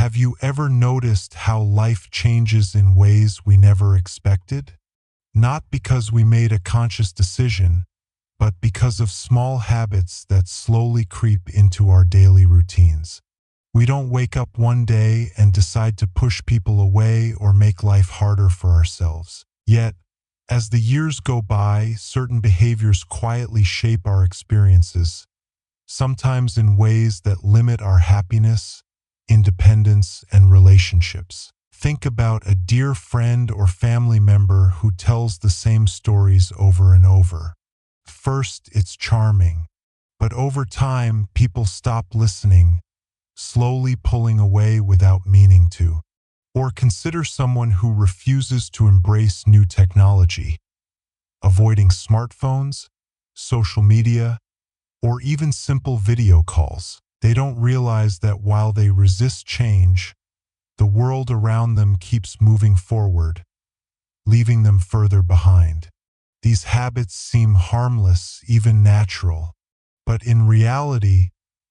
Have you ever noticed how life changes in ways we never expected? Not because we made a conscious decision, but because of small habits that slowly creep into our daily routines. We don't wake up one day and decide to push people away or make life harder for ourselves. Yet, as the years go by, certain behaviors quietly shape our experiences, sometimes in ways that limit our happiness, independence, and relationships. Think about a dear friend or family member who tells the same stories over and over. First, it's charming, but over time, people stop listening, slowly pulling away without meaning to. Or consider someone who refuses to embrace new technology, avoiding smartphones, social media, or even simple video calls. They don't realize that while they resist change, the world around them keeps moving forward, leaving them further behind. These habits seem harmless, even natural, but in reality,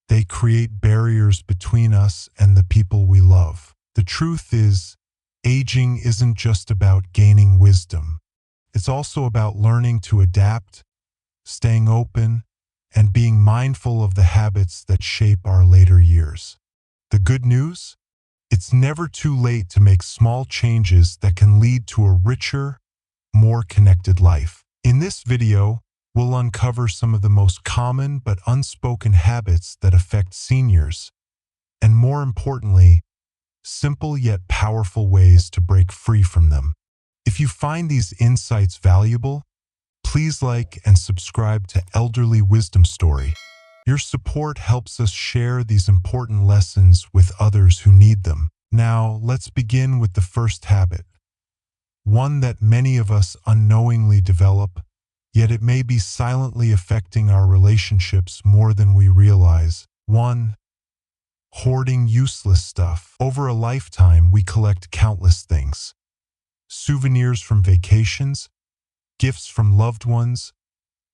they create barriers between us and the people we love. The truth is, aging isn't just about gaining wisdom. It's also about learning to adapt, staying open, and being mindful of the habits that shape our later years. The good news? It's never too late to make small changes that can lead to a richer, more connected life. In this video, we'll uncover some of the most common but unspoken habits that affect seniors, and more importantly, simple yet powerful ways to break free from them. If you find these insights valuable, please like and subscribe to Elderly Wisdom Story. Your support helps us share these important lessons with others who need them. Now, let's begin with the first habit, one that many of us unknowingly develop, yet it may be silently affecting our relationships more than we realize. 1. Hoarding useless stuff. Over a lifetime, we collect countless things. Souvenirs from vacations, gifts from loved ones,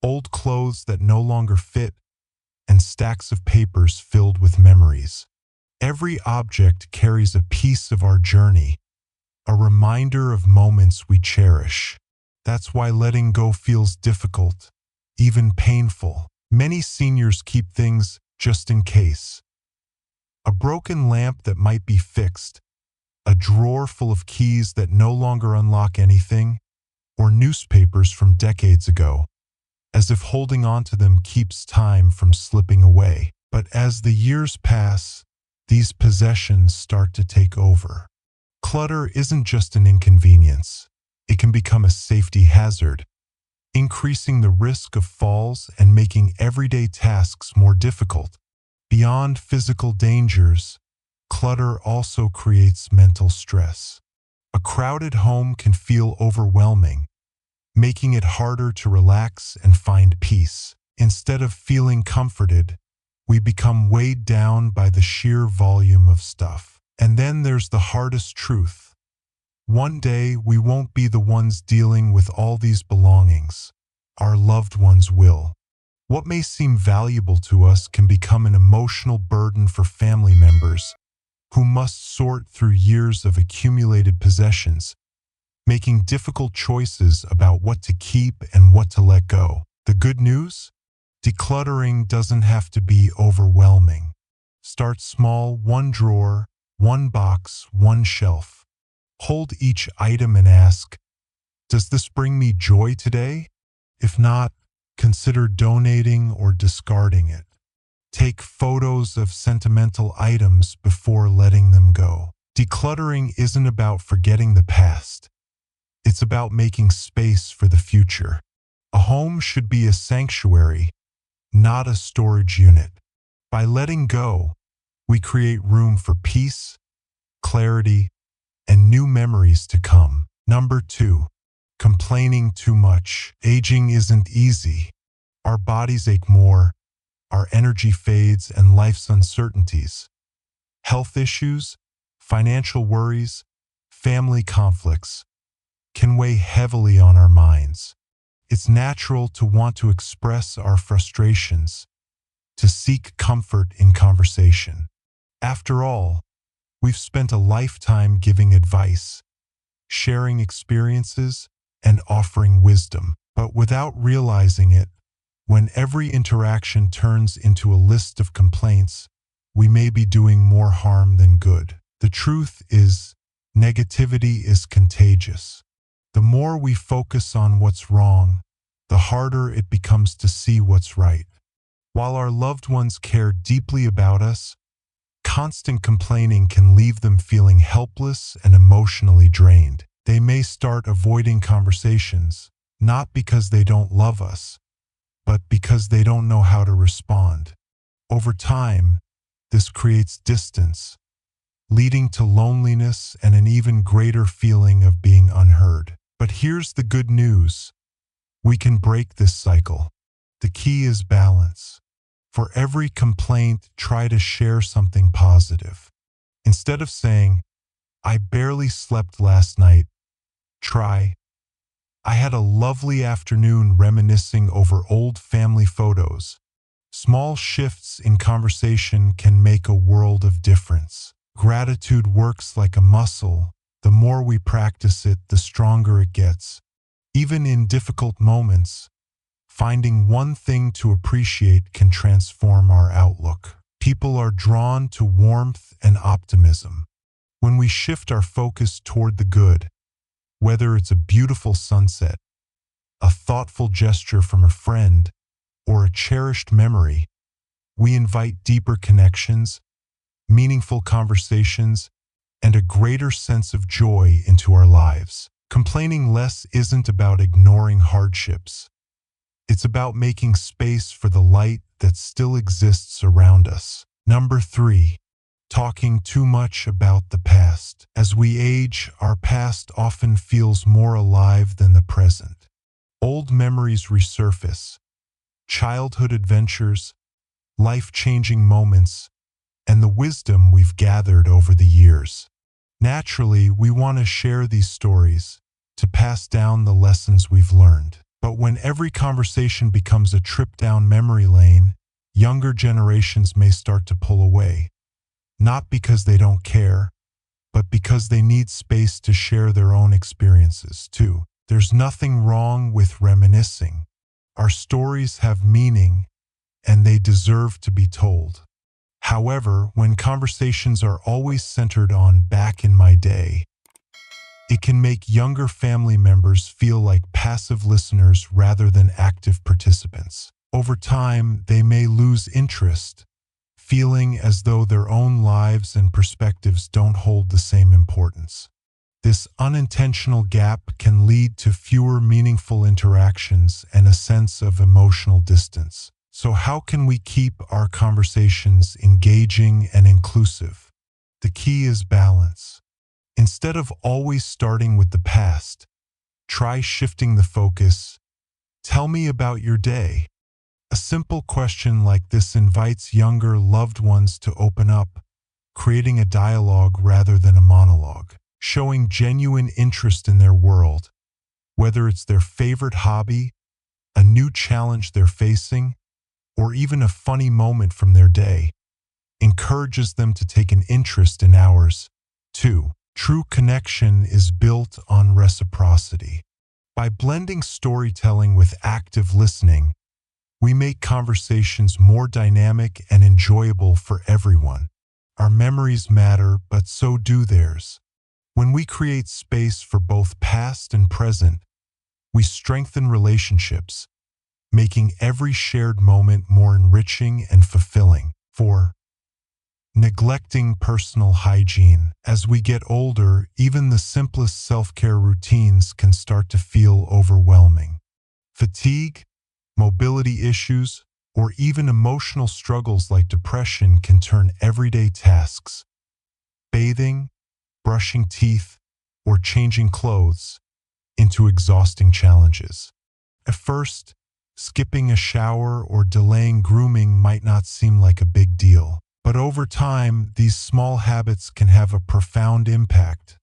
old clothes that no longer fit, and stacks of papers filled with memories. Every object carries a piece of our journey, a reminder of moments we cherish. That's why letting go feels difficult, even painful. Many seniors keep things just in case. A broken lamp that might be fixed, a drawer full of keys that no longer unlock anything, or newspapers from decades ago, as if holding on to them keeps time from slipping away. But as the years pass, these possessions start to take over. Clutter isn't just an inconvenience. It can become a safety hazard, increasing the risk of falls and making everyday tasks more difficult. Beyond physical dangers, clutter also creates mental stress. A crowded home can feel overwhelming, making it harder to relax and find peace. Instead of feeling comforted, we become weighed down by the sheer volume of stuff. And then there's the hardest truth. One day, we won't be the ones dealing with all these belongings. Our loved ones will. What may seem valuable to us can become an emotional burden for family members who must sort through years of accumulated possessions, making difficult choices about what to keep and what to let go. The good news? Decluttering doesn't have to be overwhelming. Start small, one drawer, one box, one shelf. Hold each item and ask, does this bring me joy today? If not, consider donating or discarding it. Take photos of sentimental items before letting them go. Decluttering isn't about forgetting the past. It's about making space for the future. A home should be a sanctuary, not a storage unit. By letting go, we create room for peace, clarity, and new memories to come. Number 2, complaining too much. Aging isn't easy. Our bodies ache more, our energy fades, and life's uncertainties. Health issues, financial worries, family conflicts can weigh heavily on our minds. It's natural to want to express our frustrations, to seek comfort in conversation. After all, We've spent a lifetime giving advice, sharing experiences, and offering wisdom. But without realizing it, when every interaction turns into a list of complaints, we may be doing more harm than good. The truth is, negativity is contagious. The more we focus on what's wrong, the harder it becomes to see what's right. While our loved ones care deeply about us, constant complaining can leave them feeling helpless and emotionally drained. They may start avoiding conversations, not because they don't love us, but because they don't know how to respond. Over time, this creates distance, leading to loneliness and an even greater feeling of being unheard. But here's the good news. We can break this cycle. The key is balance. For every complaint, try to share something positive. Instead of saying, "I barely slept last night," try, "I had a lovely afternoon reminiscing over old family photos." Small shifts in conversation can make a world of difference. Gratitude works like a muscle. The more we practice it, the stronger it gets. Even in difficult moments, finding one thing to appreciate can transform our outlook. People are drawn to warmth and optimism. When we shift our focus toward the good, whether it's a beautiful sunset, a thoughtful gesture from a friend, or a cherished memory, we invite deeper connections, meaningful conversations, and a greater sense of joy into our lives. Complaining less isn't about ignoring hardships. It's about making space for the light that still exists around us. Number 3, talking too much about the past. As we age, our past often feels more alive than the present. Old memories resurface, childhood adventures, life-changing moments, and the wisdom we've gathered over the years. Naturally, we want to share these stories, to pass down the lessons we've learned. But when every conversation becomes a trip down memory lane, younger generations may start to pull away. Not because they don't care, but because they need space to share their own experiences too. There's nothing wrong with reminiscing. Our stories have meaning, and they deserve to be told. However, when conversations are always centered on "back in my day," it can make younger family members feel like passive listeners rather than active participants. Over time, they may lose interest, feeling as though their own lives and perspectives don't hold the same importance. This unintentional gap can lead to fewer meaningful interactions and a sense of emotional distance. So how can we keep our conversations engaging and inclusive? The key is balance. Instead of always starting with the past, try shifting the focus. Tell me about your day. A simple question like this invites younger loved ones to open up, creating a dialogue rather than a monologue. Showing genuine interest in their world, whether it's their favorite hobby, a new challenge they're facing, or even a funny moment from their day, encourages them to take an interest in ours. 2. True connection is built on reciprocity. By blending storytelling with active listening, we make conversations more dynamic and enjoyable for everyone. Our memories matter, but so do theirs. When we create space for both past and present, we strengthen relationships, making every shared moment more enriching and fulfilling. 4. Neglecting personal hygiene. As we get older, even the simplest self-care routines can start to feel overwhelming. Fatigue, mobility issues, or even emotional struggles like depression can turn everyday tasks, bathing, brushing teeth, or changing clothes, into exhausting challenges. At first, skipping a shower or delaying grooming might not seem like a big deal. But over time, these small habits can have a profound impact,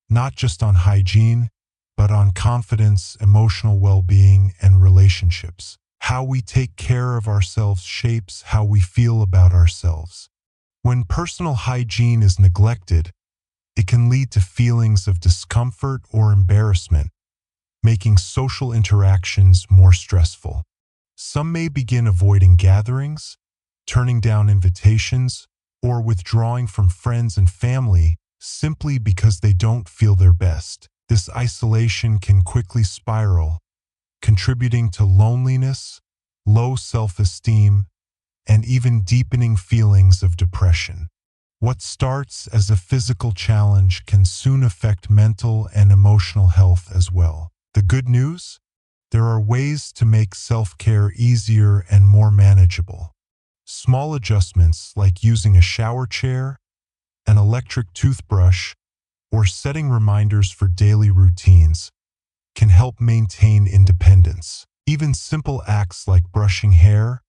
not just on hygiene, but on confidence, emotional well-being, and relationships. How we take care of ourselves shapes how we feel about ourselves. When personal hygiene is neglected, it can lead to feelings of discomfort or embarrassment, making social interactions more stressful. Some may begin avoiding gatherings, turning down invitations, or withdrawing from friends and family simply because they don't feel their best. This isolation can quickly spiral, contributing to loneliness, low self-esteem, and even deepening feelings of depression. What starts as a physical challenge can soon affect mental and emotional health as well. The good news? There are ways to make self-care easier and more manageable. Small adjustments like using a shower chair, an electric toothbrush, or setting reminders for daily routines can help maintain independence. Even simple acts like brushing hair,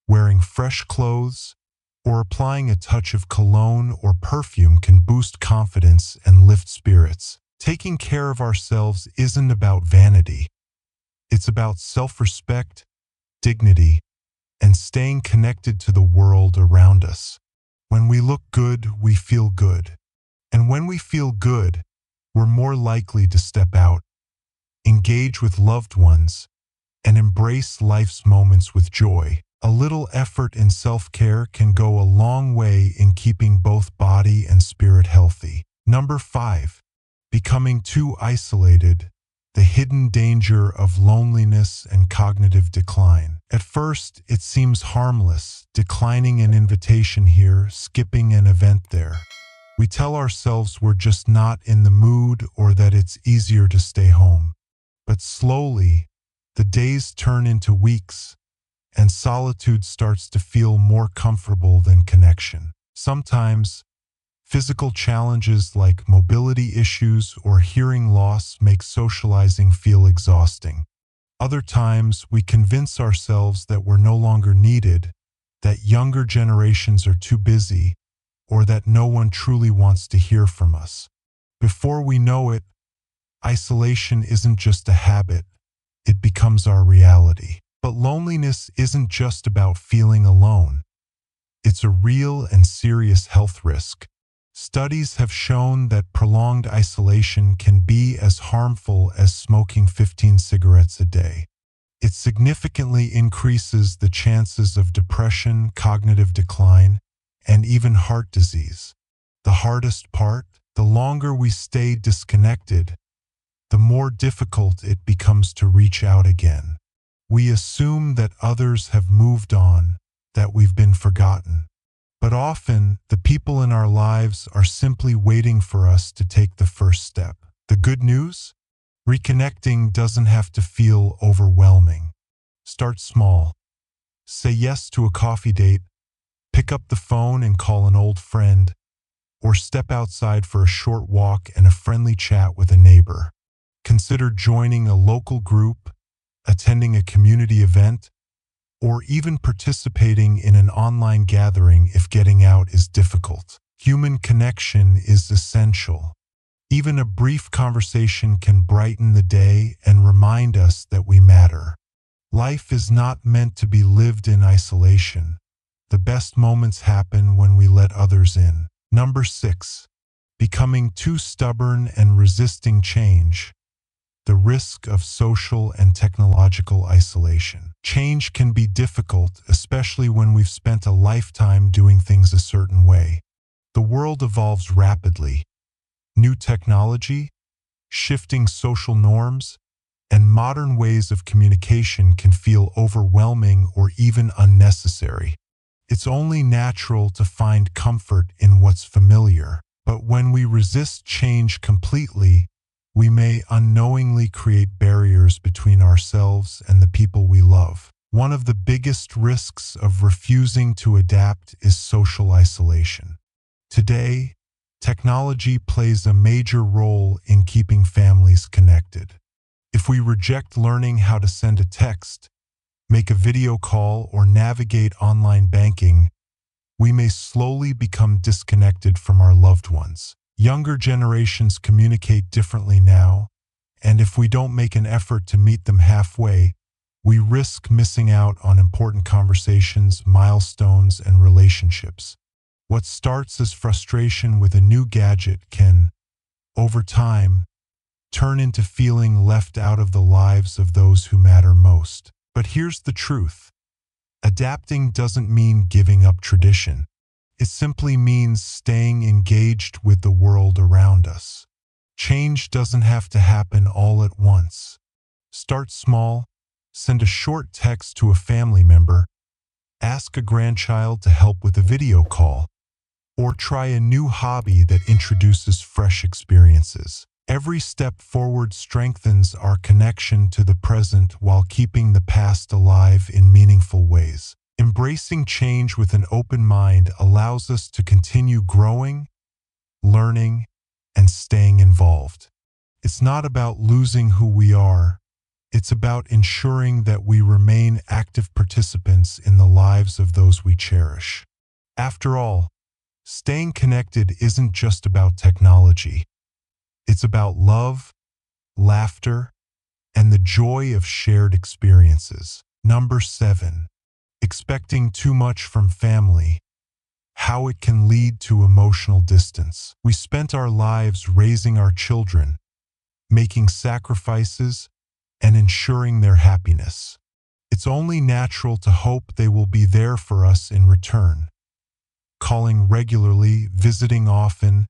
wearing fresh clothes, or applying a touch of cologne or perfume can boost confidence and lift spirits. Taking care of ourselves isn't about vanity. It's about self-respect, dignity, and staying connected to the world around us. When we look good, we feel good. And when we feel good, we're more likely to step out, engage with loved ones, and embrace life's moments with joy. A little effort in self-care can go a long way in keeping both body and spirit healthy. Number 5. Becoming too isolated. The hidden danger of loneliness and cognitive decline. At first, it seems harmless, declining an invitation here, skipping an event there. We tell ourselves we're just not in the mood or that it's easier to stay home. But slowly, the days turn into weeks, and solitude starts to feel more comfortable than connection. Sometimes, physical challenges like mobility issues or hearing loss make socializing feel exhausting. Other times, we convince ourselves that we're no longer needed, that younger generations are too busy, or that no one truly wants to hear from us. Before we know it, isolation isn't just a habit, it becomes our reality. But loneliness isn't just about feeling alone. It's a real and serious health risk. Studies have shown that prolonged isolation can be as harmful as smoking 15 cigarettes a day. It significantly increases the chances of depression, cognitive decline, and even heart disease. The hardest part? The longer we stay disconnected, the more difficult it becomes to reach out again. We assume that others have moved on, that we've been forgotten. But often, the people in our lives are simply waiting for us to take the first step. The good news? Reconnecting doesn't have to feel overwhelming. Start small. Say yes to a coffee date, pick up the phone and call an old friend, or step outside for a short walk and a friendly chat with a neighbor. Consider joining a local group, attending a community event, or even participating in an online gathering if getting out is difficult. Human connection is essential. Even a brief conversation can brighten the day and remind us that we matter. Life is not meant to be lived in isolation. The best moments happen when we let others in. Number 6. Becoming too stubborn and resisting change. The risk of social and technological isolation. Change can be difficult, especially when we've spent a lifetime doing things a certain way. The world evolves rapidly. New technology, shifting social norms, and modern ways of communication can feel overwhelming or even unnecessary. It's only natural to find comfort in what's familiar, but when we resist change completely, we may unknowingly create barriers between ourselves and the people we love. One of the biggest risks of refusing to adapt is social isolation. Today, technology plays a major role in keeping families connected. If we reject learning how to send a text, make a video call, or navigate online banking, we may slowly become disconnected from our loved ones. Younger generations communicate differently now, and if we don't make an effort to meet them halfway, we risk missing out on important conversations, milestones, and relationships. What starts as frustration with a new gadget can, over time, turn into feeling left out of the lives of those who matter most. But here's the truth. Adapting doesn't mean giving up tradition. It simply means staying engaged with the world around us. Change doesn't have to happen all at once. Start small, send a short text to a family member, ask a grandchild to help with a video call, or try a new hobby that introduces fresh experiences. Every step forward strengthens our connection to the present while keeping the past alive in meaningful ways. Embracing change with an open mind allows us to continue growing, learning, and staying involved. It's not about losing who we are. It's about ensuring that we remain active participants in the lives of those we cherish. After all, staying connected isn't just about technology. It's about love, laughter, and the joy of shared experiences. Number 7. Expecting too much from family. How it can lead to emotional distance. We spent our lives raising our children, making sacrifices, and ensuring their happiness. It's only natural to hope they will be there for us in return, calling regularly, visiting often,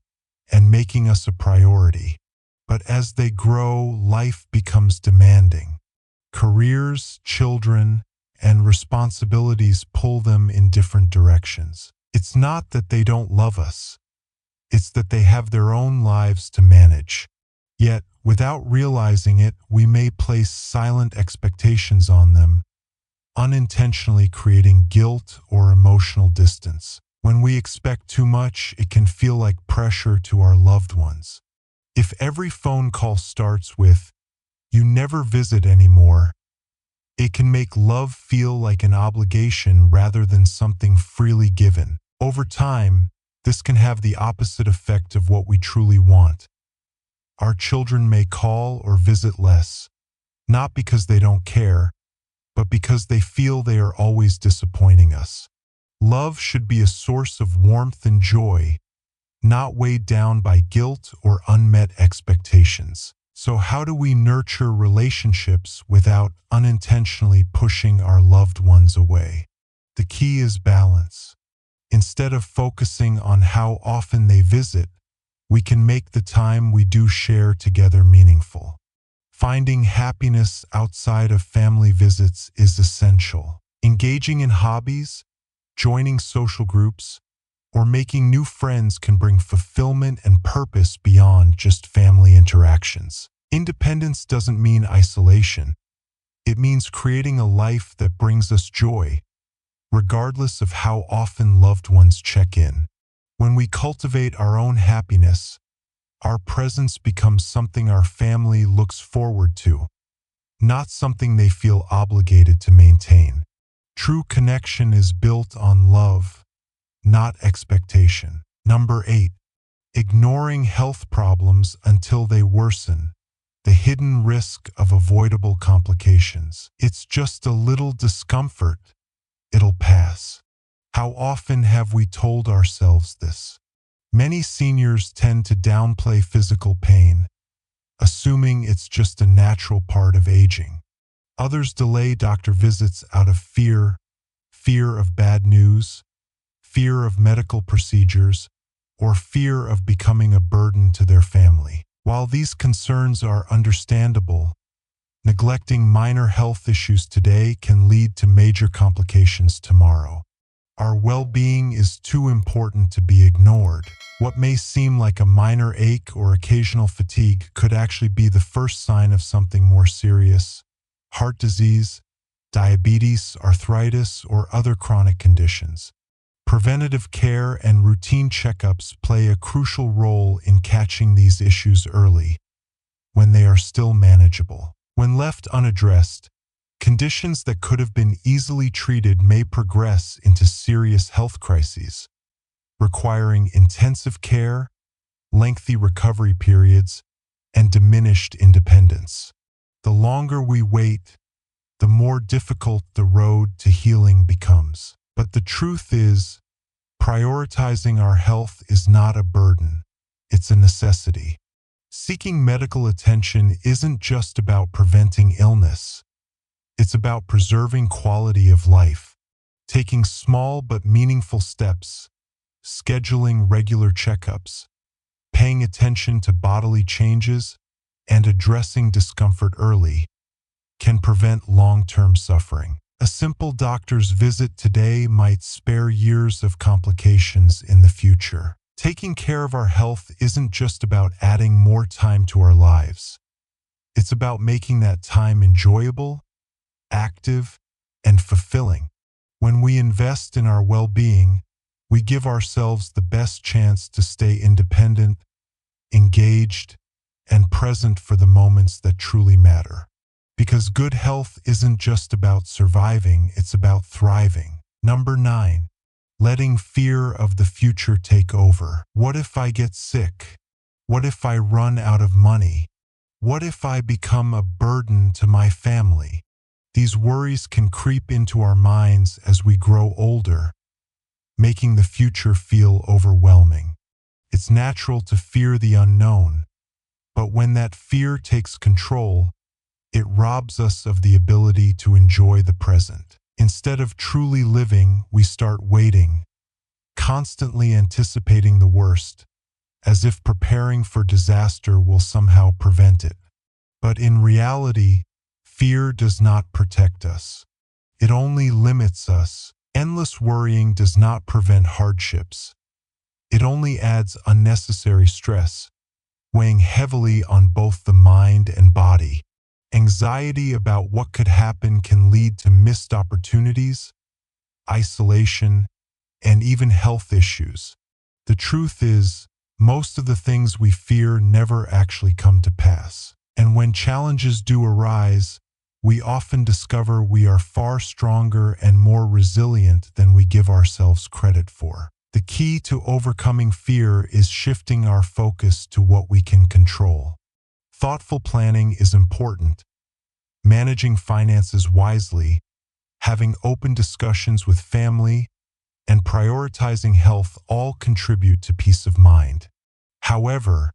and making us a priority. But as they grow, life becomes demanding. Careers, children, and responsibilities pull them in different directions. It's not that they don't love us. It's that they have their own lives to manage. Yet, without realizing it, we may place silent expectations on them, unintentionally creating guilt or emotional distance. When we expect too much, it can feel like pressure to our loved ones. If every phone call starts with, "You never visit anymore," it can make love feel like an obligation rather than something freely given. Over time, this can have the opposite effect of what we truly want. Our children may call or visit less, not because they don't care, but because they feel they are always disappointing us. Love should be a source of warmth and joy, not weighed down by guilt or unmet expectations. So how do we nurture relationships without unintentionally pushing our loved ones away? The key is balance. Instead of focusing on how often they visit, we can make the time we do share together meaningful. Finding happiness outside of family visits is essential. Engaging in hobbies, joining social groups, or making new friends can bring fulfillment and purpose beyond just family interactions. Independence doesn't mean isolation. It means creating a life that brings us joy, regardless of how often loved ones check in. When we cultivate our own happiness, our presence becomes something our family looks forward to, not something they feel obligated to maintain. True connection is built on love, not expectation. Number 8. Ignoring health problems until they worsen. The hidden risk of avoidable complications. It's just a little discomfort. It'll pass. How often have we told ourselves this? Many seniors tend to downplay physical pain, assuming it's just a natural part of aging. Others delay doctor visits out of fear of bad news, fear of medical procedures, or fear of becoming a burden to their family. While these concerns are understandable, neglecting minor health issues today can lead to major complications tomorrow. Our well-being is too important to be ignored. What may seem like a minor ache or occasional fatigue could actually be the first sign of something more serious: heart disease, diabetes, arthritis, or other chronic conditions. Preventative care and routine checkups play a crucial role in catching these issues early, when they are still manageable. When left unaddressed, conditions that could have been easily treated may progress into serious health crises, requiring intensive care, lengthy recovery periods, and diminished independence. The longer we wait, the more difficult the road to healing becomes. But the truth is, Prioritizing our health is not a burden, it's a necessity. Seeking medical attention isn't just about preventing illness. It's about preserving quality of life, taking small but meaningful steps, scheduling regular checkups, paying attention to bodily changes, and addressing discomfort early can prevent long-term suffering. A simple doctor's visit today might spare years of complications in the future. Taking care of our health isn't just about adding more time to our lives. It's about making that time enjoyable, active, and fulfilling. When we invest in our well-being, we give ourselves the best chance to stay independent, engaged, and present for the moments that truly matter. Because good health isn't just about surviving, it's about thriving. Number 9. Letting fear of the future take over. What if I get sick? What if I run out of money? What if I become a burden to my family? These worries can creep into our minds as we grow older, making the future feel overwhelming. It's natural to fear the unknown, but when that fear takes control, it robs us of the ability to enjoy the present. Instead of truly living, we start waiting, constantly anticipating the worst, as if preparing for disaster will somehow prevent it. But in reality, fear does not protect us. It only limits us. Endless worrying does not prevent hardships. It only adds unnecessary stress, weighing heavily on both the mind and body. Anxiety about what could happen can lead to missed opportunities, isolation, and even health issues. The truth is, most of the things we fear never actually come to pass. And when challenges do arise, we often discover we are far stronger and more resilient than we give ourselves credit for. The key to overcoming fear is shifting our focus to what we can control. Thoughtful planning is important. Managing finances wisely, having open discussions with family, and prioritizing health all contribute to peace of mind. However,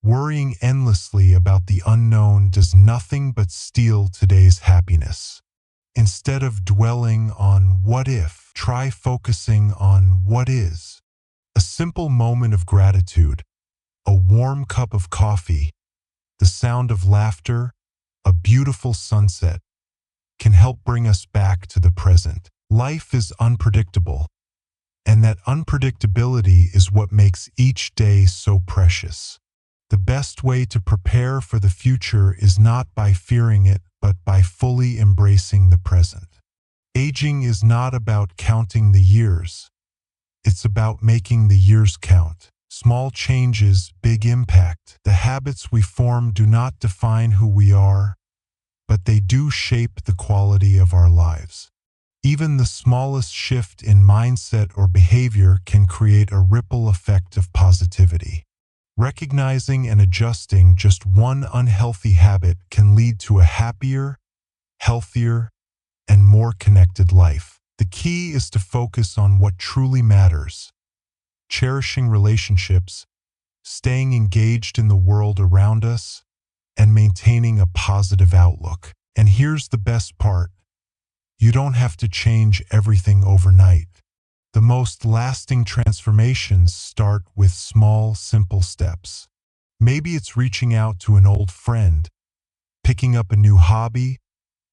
worrying endlessly about the unknown does nothing but steal today's happiness. Instead of dwelling on what if, try focusing on what is. A simple moment of gratitude, a warm cup of coffee, the sound of laughter, a beautiful sunset, can help bring us back to the present. Life is unpredictable, and that unpredictability is what makes each day so precious. The best way to prepare for the future is not by fearing it, but by fully embracing the present. Aging is not about counting the years. It's about making the years count. Small changes, big impact. The habits we form do not define who we are, but they do shape the quality of our lives. Even the smallest shift in mindset or behavior can create a ripple effect of positivity. Recognizing and adjusting just one unhealthy habit can lead to a happier, healthier, and more connected life. The key is to focus on what truly matters, cherishing relationships, staying engaged in the world around us, and maintaining a positive outlook. And here's the best part. You don't have to change everything overnight. The most lasting transformations start with small, simple steps. Maybe it's reaching out to an old friend, picking up a new hobby,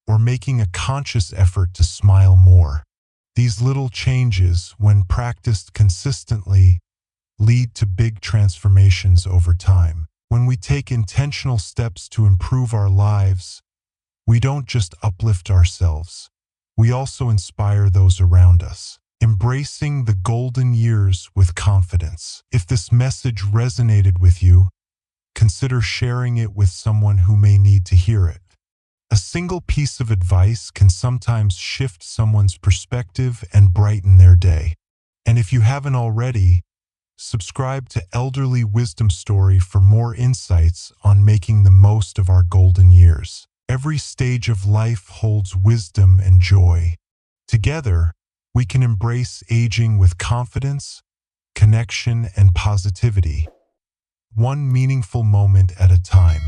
or making a conscious effort to smile more. These little changes, when practiced consistently, lead to big transformations over time. When we take intentional steps to improve our lives, we don't just uplift ourselves, we also inspire those around us. Embracing the golden years with confidence. If this message resonated with you, consider sharing it with someone who may need to hear it. A single piece of advice can sometimes shift someone's perspective and brighten their day. And if you haven't already, subscribe to Elderly Wisdom Story for more insights on making the most of our golden years. Every stage of life holds wisdom and joy. Together, we can embrace aging with confidence, connection, and positivity, one meaningful moment at a time.